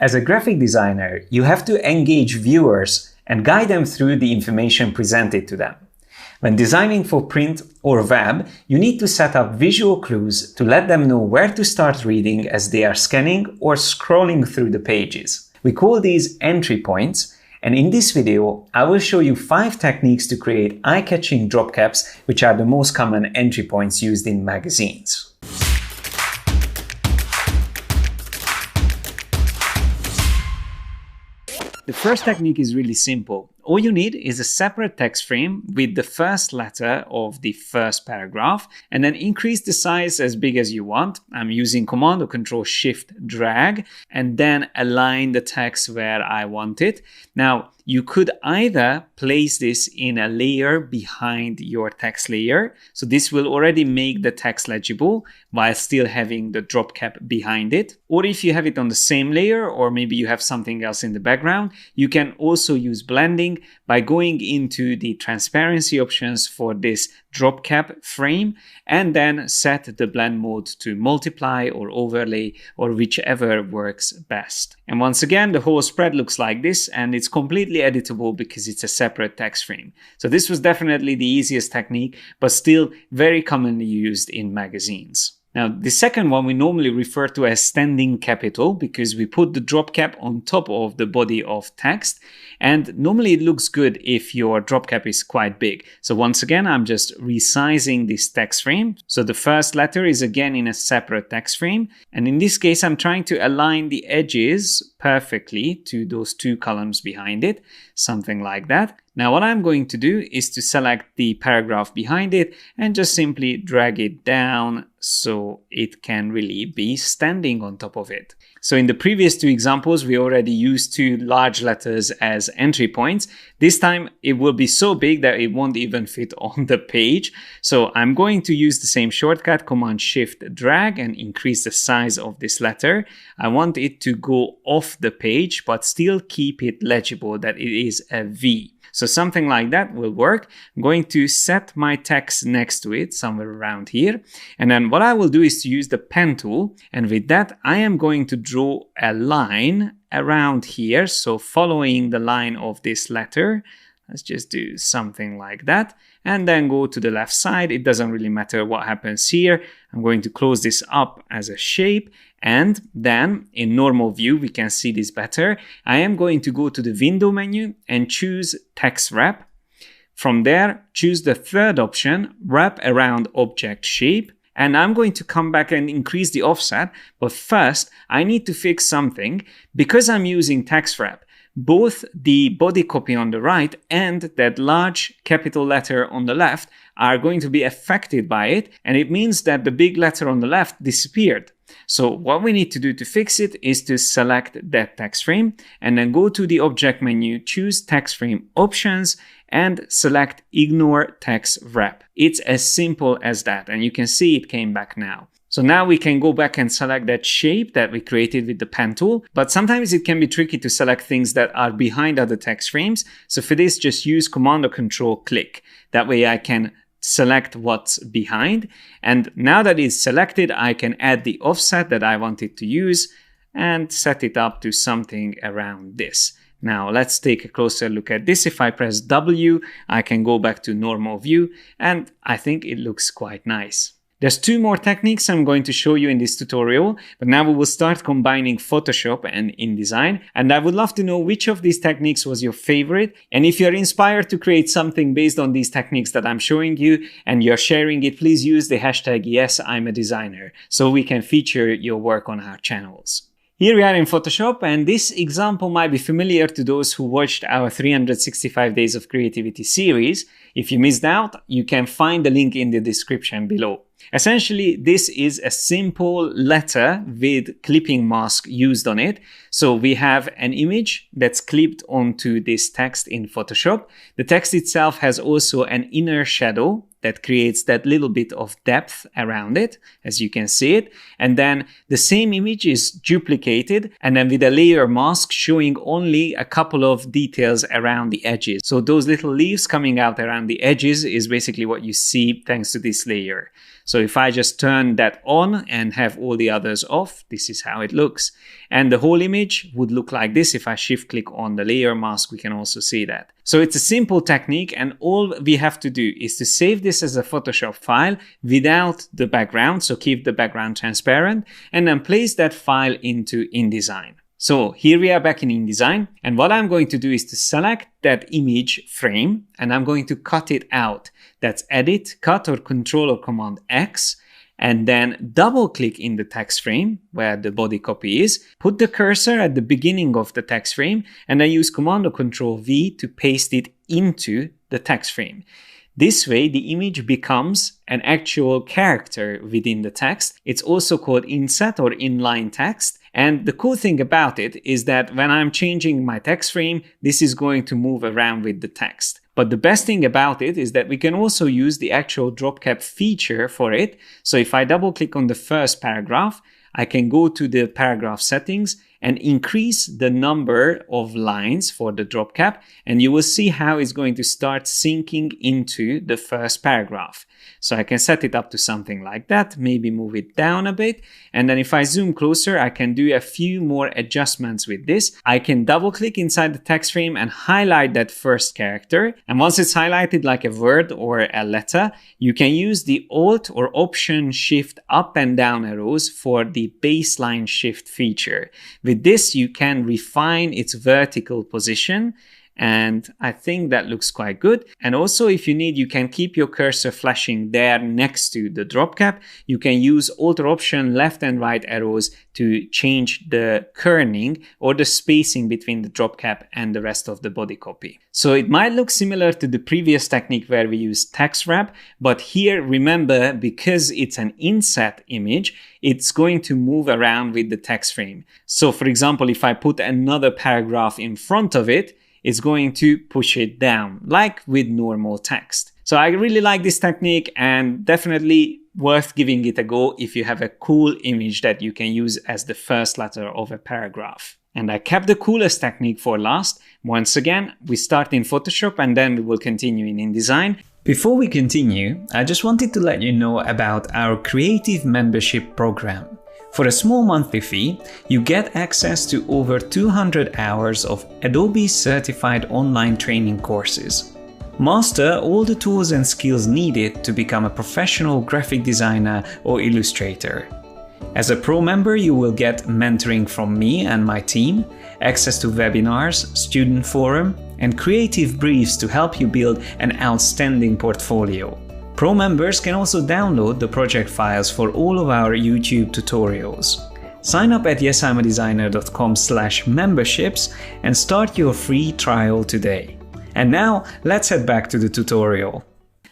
As a graphic designer, you have to engage viewers and guide them through the information presented to them. When designing for print or web, you need to set up visual clues to let them know where to start reading as they are scanning or scrolling through the pages. We call these entry points, and in this video, I will show you 5 techniques to create eye-catching drop caps, which are the most common entry points used in magazines. The first technique is really simple. All you need is a separate text frame with the first letter of the first paragraph, and then increase the size as big as you want. I'm using Command or Control Shift drag, and then align the text where I want it. Now, you could either place this in a layer behind your text layer. So this will already make the text legible while still having the drop cap behind it. Or if you have it on the same layer, or maybe you have something else in the background, you can also use blending by going into the transparency options for this drop cap frame and then set the blend mode to multiply or overlay or whichever works best. And once again, the whole spread looks like this, and it's completely editable because it's a separate text frame. So this was definitely the easiest technique, but still very commonly used in magazines. Now, the second one we normally refer to as standing capital because we put the drop cap on top of the body of text, and normally it looks good if your drop cap is quite big. So once again, I'm just resizing this text frame. So the first letter is again in a separate text frame, and in this case, I'm trying to align the edges perfectly to those 2 columns behind it, something like that. Now what I'm going to do is to select the paragraph behind it and just simply drag it down so it can really be standing on top of it. So in the previous 2 examples, we already used 2 large letters as entry points. This time it will be so big that it won't even fit on the page. So I'm going to use the same shortcut, Command Shift drag, and increase the size of this letter. I want it to go off the page, but still keep it legible that it is a V. So something like that will work. I'm going to set my text next to it, somewhere around here. And then what I will do is to use the pen tool. And with that, I am going to draw a line around here. So following the line of this letter, let's just do something like that. And then go to the left side. It doesn't really matter what happens here. I'm going to close this up as a shape. And then in normal view, we can see this better. I am going to go to the window menu and choose text wrap. From there, choose the third option, wrap around object shape. And I'm going to come back and increase the offset. But first, I need to fix something. Because I'm using text wrap, both the body copy on the right and that large capital letter on the left are going to be affected by it. And it means that the big letter on the left disappeared. So what we need to do to fix it is to select that text frame and then go to the object menu, choose text frame options and select ignore text wrap. It's as simple as that. And you can see it came back now. So now we can go back and select that shape that we created with the pen tool, but sometimes it can be tricky to select things that are behind other text frames. So for this, just use Command or Control click. That way I can select what's behind. And now that it's selected, I can add the offset that I wanted to use and set it up to something around this. Now let's take a closer look at this. If I press W, I can go back to normal view, and I think it looks quite nice. There's 2 more techniques I'm going to show you in this tutorial, but now we will start combining Photoshop and InDesign. And I would love to know which of these techniques was your favorite. And if you're inspired to create something based on these techniques that I'm showing you and you're sharing it, please use the hashtag #YesI'mADesigner so we can feature your work on our channels. Here we are in Photoshop, and this example might be familiar to those who watched our 365 Days of Creativity series. If you missed out, you can find the link in the description below. Essentially, this is a simple letter with clipping mask used on it. So we have an image that's clipped onto this text in Photoshop. The text itself has also an inner shadow that creates that little bit of depth around it, as you can see it. And then the same image is duplicated and then with a layer mask showing only a couple of details around the edges. So those little leaves coming out around the edges is basically what you see thanks to this layer. So if I just turn that on and have all the others off, this is how it looks. And the whole image would look like this. If I shift click on the layer mask, we can also see that. So it's a simple technique, and all we have to do is to save this as a Photoshop file without the background. So keep the background transparent and then place that file into InDesign. So here we are back in InDesign, and what I'm going to do is to select that image frame and I'm going to cut it out. That's Edit, Cut, or Control or Command X, and then double click in the text frame where the body copy is, put the cursor at the beginning of the text frame, and then use Command or Control V to paste it into the text frame. This way, the image becomes an actual character within the text. It's also called inset or inline text. And the cool thing about it is that when I'm changing my text frame, this is going to move around with the text. But the best thing about it is that we can also use the actual drop cap feature for it. So if I double click on the first paragraph, I can go to the paragraph settings and increase the number of lines for the drop cap, and you will see how it's going to start syncing into the first paragraph. So I can set it up to something like that, maybe move it down a bit. And then if I zoom closer, I can do a few more adjustments with this. I can double click inside the text frame and highlight that first character. And once it's highlighted like a word or a letter, you can use the Alt or Option Shift up and down arrows for the baseline shift feature. With this, you can refine its vertical position, and I think that looks quite good. And also, if you need, you can keep your cursor flashing there next to the drop cap. You can use Alt or Option left and right arrows to change the kerning or the spacing between the drop cap and the rest of the body copy. So it might look similar to the previous technique where we use text wrap, but here remember, because it's an inset image, it's going to move around with the text frame. So for example, if I put another paragraph in front of it, it's going to push it down, like with normal text. So I really like this technique, and definitely worth giving it a go if you have a cool image that you can use as the first letter of a paragraph. And I kept the coolest technique for last. Once again, we start in Photoshop and then we will continue in InDesign. Before we continue, I just wanted to let you know about our creative membership program. For a small monthly fee, you get access to over 200 hours of Adobe certified online training courses. Master all the tools and skills needed to become a professional graphic designer or illustrator. As a pro member, you will get mentoring from me and my team, access to webinars, student forum, and creative briefs to help you build an outstanding portfolio. Pro members can also download the project files for all of our YouTube tutorials. Sign up at yesimadesigner.com/memberships and start your free trial today. And now let's head back to the tutorial.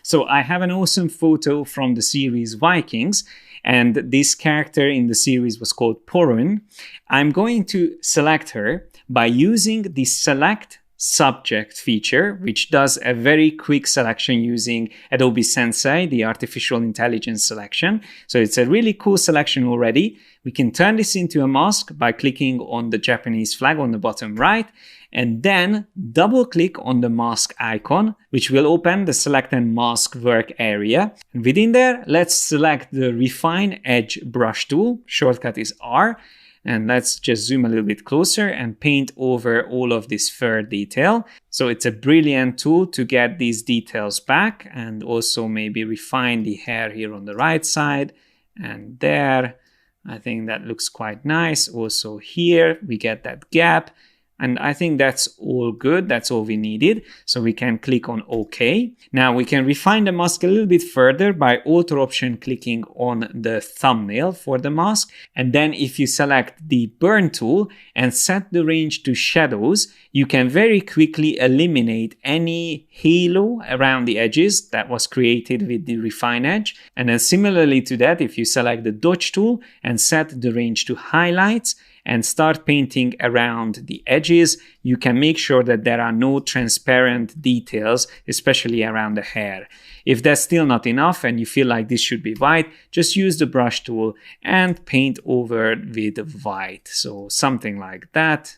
So I have an awesome photo from the series Vikings, and this character in the series was called Porun. I'm going to select her by using the Select Subject feature, which does a very quick selection using Adobe Sensei, the artificial intelligence selection. So it's a really cool selection already. We can turn this into a mask by clicking on the Japanese flag on the bottom right, and then double click on the mask icon, which will open the Select and Mask work area. And within there, let's select the Refine Edge Brush tool. Shortcut is R. And let's just zoom a little bit closer and paint over all of this fur detail. So it's a brilliant tool to get these details back, and also maybe refine the hair here on the right side and there. I think that looks quite nice. Also here we get that gap. And I think that's all good. That's all we needed. So we can click on OK. Now we can refine the mask a little bit further by Alt or Option clicking on the thumbnail for the mask. And then if you select the Burn tool and set the range to shadows, you can very quickly eliminate any halo around the edges that was created with the Refine Edge. And then similarly to that, if you select the Dodge tool and set the range to highlights, and start painting around the edges, you can make sure that there are no transparent details, especially around the hair. If that's still not enough and you feel like this should be white, just use the brush tool and paint over with white. So something like that.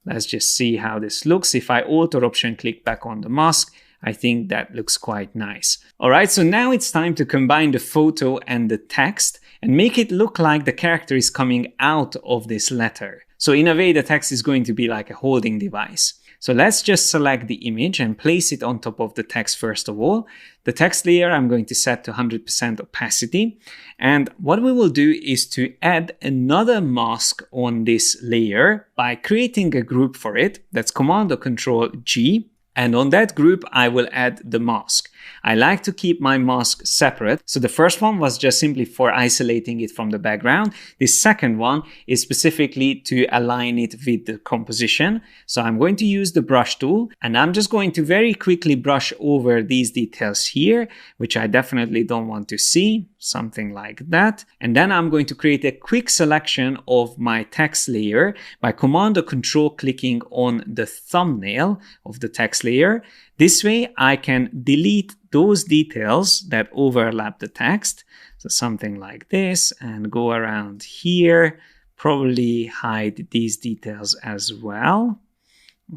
Let's just see how this looks. If I Alt or Option click back on the mask, I think that looks quite nice. All right, so now it's time to combine the photo and the text and make it look like the character is coming out of this letter. So in a way, the text is going to be like a holding device. So let's just select the image and place it on top of the text first of all. The text layer I'm going to set to 100% opacity. And what we will do is to add another mask on this layer by creating a group for it. That's Command or Control G. And on that group, I will add the mask. I like to keep my mask separate. So the first one was just simply for isolating it from the background. The second one is specifically to align it with the composition. So I'm going to use the brush tool and I'm just going to very quickly brush over these details here, which I definitely don't want to see. Something like that. And then I'm going to create a quick selection of my text layer by Command or Control clicking on the thumbnail of the text layer. This way I can delete those details that overlap the text. So something like this, and go around here, probably hide these details as well.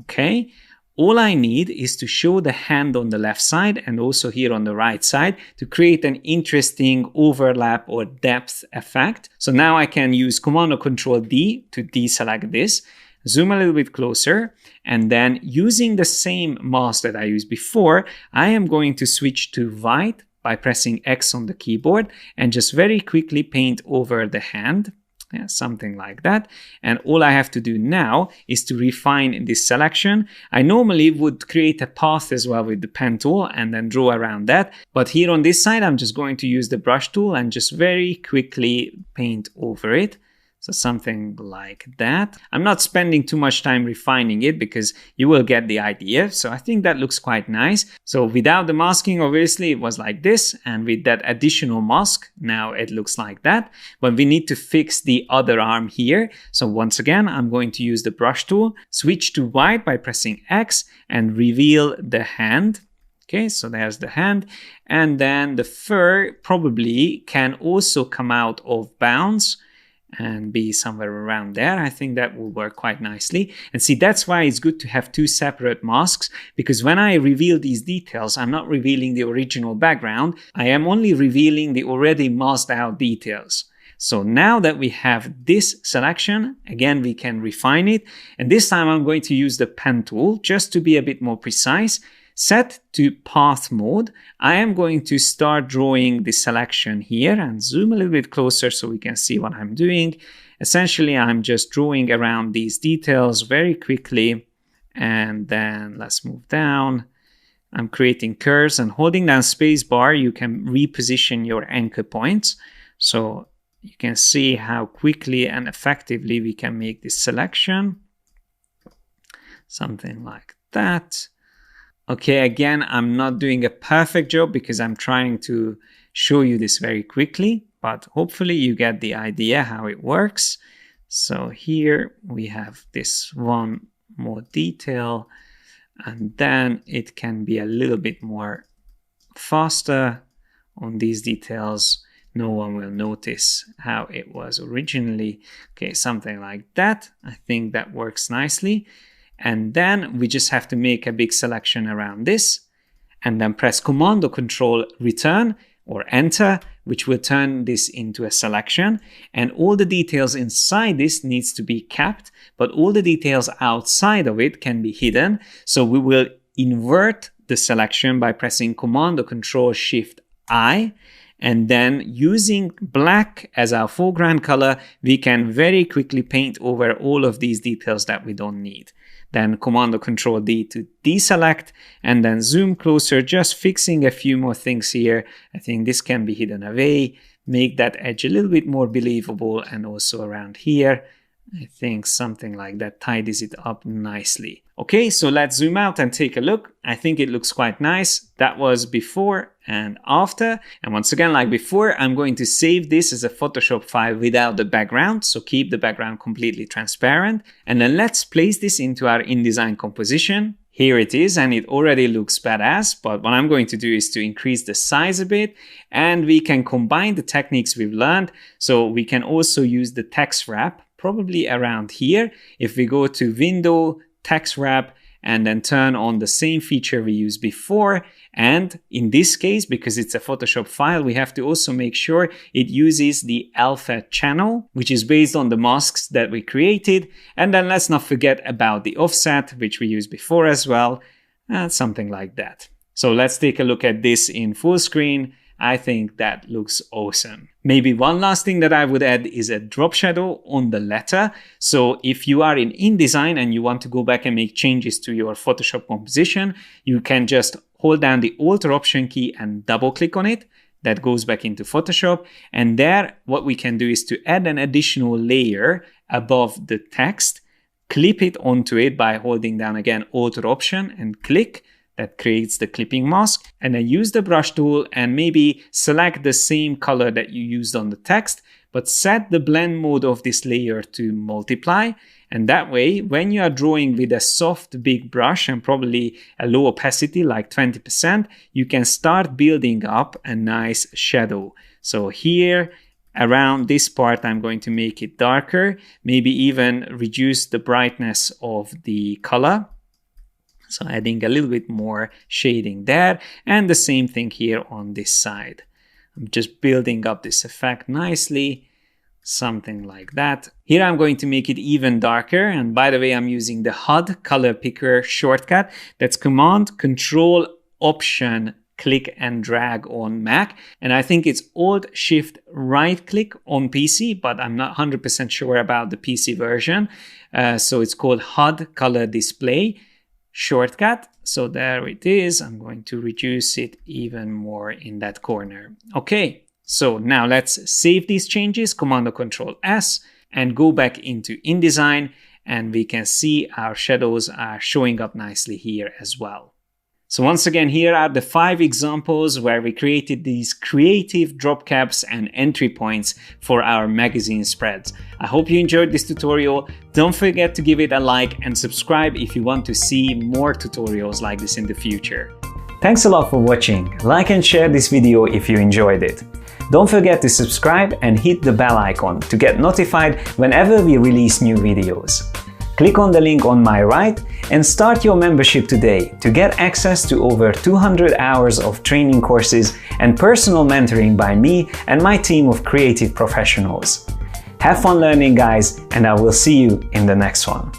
Okay. All I need is to show the hand on the left side and also here on the right side to create an interesting overlap or depth effect. So now I can use Command or Control D to deselect this, zoom a little bit closer, and then using the same mask that I used before, I am going to switch to white by pressing X on the keyboard and just very quickly paint over the hand. Yeah, something like that. And all I have to do now is to refine this selection. I normally would create a path as well with the pen tool and then draw around that. But here on this side, I'm just going to use the brush tool and just very quickly paint over it. So something like that. I'm not spending too much time refining it because you will get the idea. So I think that looks quite nice. So without the masking, obviously it was like this. And with that additional mask, now it looks like that. But we need to fix the other arm here. So once again, I'm going to use the brush tool, switch to white by pressing X and reveal the hand. Okay, so there's the hand. And then the fur probably can also come out of bounds and be somewhere around there. I think that will work quite nicely. And see, that's why it's good to have two separate masks, because when I reveal these details, I'm not revealing the original background. I am only revealing the already masked out details. So now that we have this selection, again, we can refine it. And this time I'm going to use the pen tool just to be a bit more precise. Set to path mode, I am going to start drawing the selection here and zoom a little bit closer so we can see what I'm doing. Essentially, I'm just drawing around these details very quickly. And then let's move down. I'm creating curves and holding down space bar, you can reposition your anchor points. So you can see how quickly and effectively we can make this selection. Something like that. Okay, again, I'm not doing a perfect job because I'm trying to show you this very quickly, but hopefully you get the idea how it works. So here we have this one more detail, and then it can be a little bit more faster on these details. No one will notice how it was originally. Okay, something like that. I think that works nicely. And then we just have to make a big selection around this and then press Command or Control Return or Enter, which will turn this into a selection. And all the details inside this needs to be kept, but all the details outside of it can be hidden. So we will invert the selection by pressing Command or Control Shift I. And then using black as our foreground color, we can very quickly paint over all of these details that we don't need. Then Command or Control D to deselect and then zoom closer, just fixing a few more things here. I think this can be hidden away, make that edge a little bit more believable, and also around here. I think something like that tidies it up nicely. Okay, so let's zoom out and take a look. I think it looks quite nice. That was before and after. And once again, like before, I'm going to save this as a Photoshop file without the background. So keep the background completely transparent. And then let's place this into our InDesign composition. Here it is, and it already looks badass, but what I'm going to do is to increase the size a bit, and we can combine the techniques we've learned. So we can also use the text wrap, probably around here. If we go to Window, Text Wrap, and then turn on the same feature we used before. And in this case, because it's a Photoshop file, we have to also make sure it uses the alpha channel, which is based on the masks that we created. And then let's not forget about the offset, which we used before as well, something like that. So let's take a look at this in full screen. I think that looks awesome. Maybe one last thing that I would add is a drop shadow on the letter. So if you are in InDesign and you want to go back and make changes to your Photoshop composition, you can just hold down the Alt or Option key and double click on it. That goes back into Photoshop. And there, what we can do is to add an additional layer above the text, clip it onto it by holding down again Alt or Option and click. That creates the clipping mask, and then use the brush tool and maybe select the same color that you used on the text, but set the blend mode of this layer to multiply. And that way, when you are drawing with a soft big brush and probably a low opacity like 20%, you can start building up a nice shadow. So here around this part, I'm going to make it darker, maybe even reduce the brightness of the color. So adding a little bit more shading there, and the same thing here on this side. I'm just building up this effect nicely, something like that. Here I'm going to make it even darker, and by the way, I'm using the HUD color picker shortcut. That's Command, Control, Option, click and drag on Mac, and I think it's Alt, Shift, right click on PC, but I'm not 100% sure about the PC version. So it's called HUD color display shortcut. So there it is. I'm going to reduce it even more in that corner. Okay, so now let's save these changes, Command or Control S, and go back into InDesign, and we can see our shadows are showing up nicely here as well. So once again, here are the 5 examples where we created these creative drop caps and entry points for our magazine spreads. I hope you enjoyed this tutorial. Don't forget to give it a like and subscribe if you want to see more tutorials like this in the future. Thanks a lot for watching. Like and share this video if you enjoyed it. Don't forget to subscribe and hit the bell icon to get notified whenever we release new videos. Click on the link on my right and start your membership today to get access to over 200 hours of training courses and personal mentoring by me and my team of creative professionals. Have fun learning, guys, and I will see you in the next one.